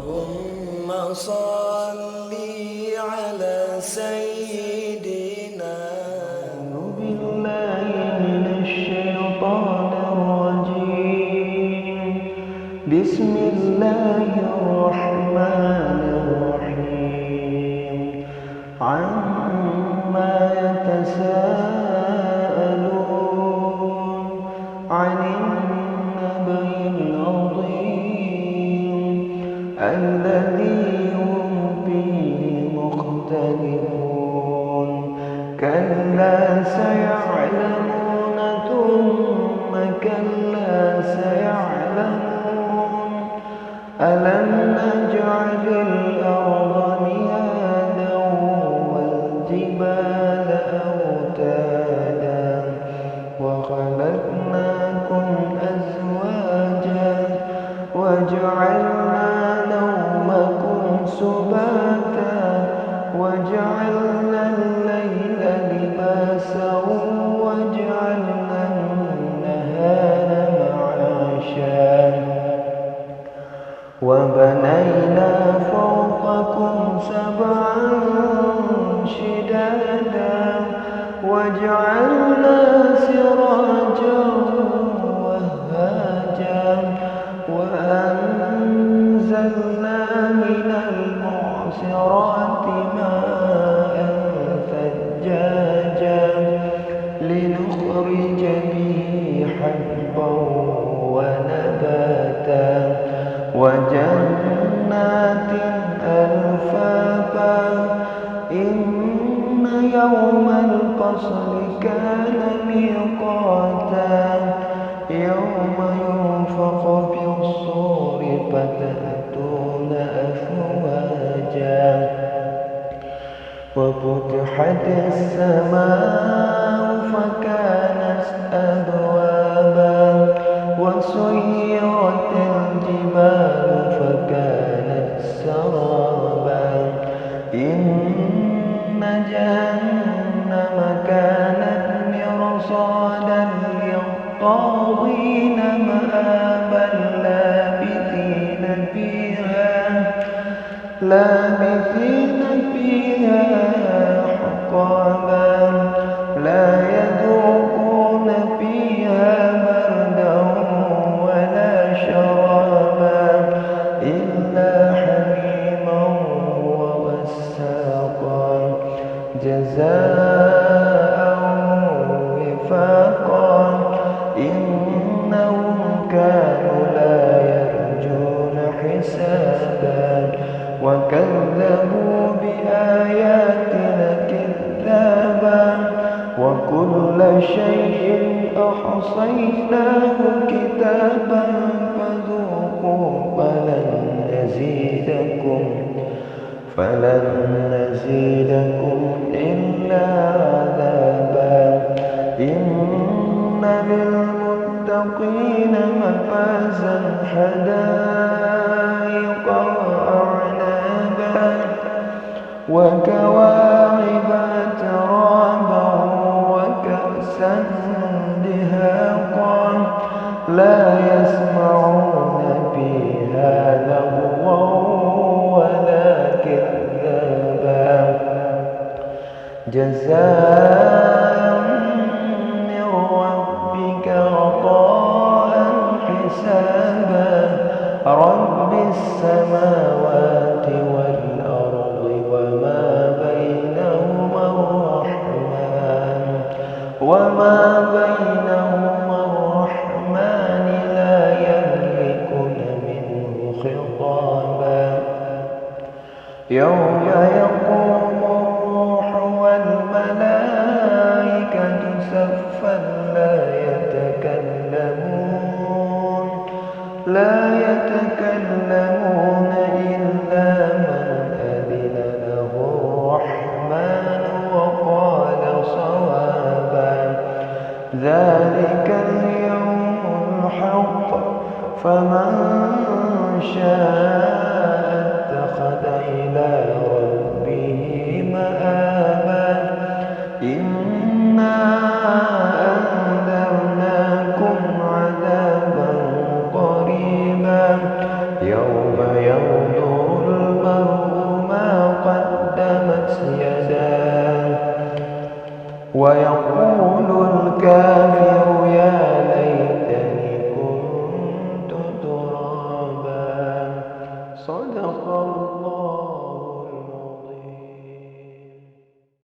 اللهم صل على سيدنا. أعوذ بالله من الشيطان الرجيم. بسم الله الرحمن الرحيم. عما يتساءلون عن النبأ العظيم الذي هم فيه مختلفون. كلا سيعلمون ثم كلا سيعلمون. ألم نجعل الأرض مهادا والجبال أوتادا وخلقناكم أزواجا وجعلنا نومكم سباتا وجعلنا الليل لباسا وجعلنا النهار معاشا وبنينا فوقكم سبعا شدادا وجعلنا سراجا وهاجا وأنزلنا من المعصرات ماء ثجاجا لنخرج به حبا ونباتا وجنات ألفافا. إن يوم الفصل كان ميقاتا يوم ينفخ في الصور فتأتون أفواجا وفتحت السماء فكانت أبوابا وسيرت الجبال فكانت سرابا. إن جهنم كانت مرصادا للطاغين مآبا لابثين فيها حقابا لا يذوقون فيها بردا ولا شرابا إلا حميما وغساقا جزاء وفاقا. إنهم كانوا لا يرجون حسابا وكذبوا بآياتنا كذابا وكل شيء أحصيناه كتابا فذوقوا فلن نزيدكم إلا عذابا. إن للمتقين مفازا حدائق وأعنابا وكواعب أترابا وكأسا دهاقا لا يسمعون فيها لغوا ولا كذابا جزاء من ربك عطاء حسابا. رب السماوات والأرض وما بينهما الرحمن لا يملكون منه خطابا. يوم يقوم الروح والملائكة صفا لا يتكلمون إلا من أذن له الرحمن وقال صوابا. ذلك اليوم الحق فمن شاء اتخذ إلى ربه مآبا. إنا أنذرناكم عذابا قريبا يوم ينظر ويقول الكافر يا ليتني كنت ترابا. صدق الله.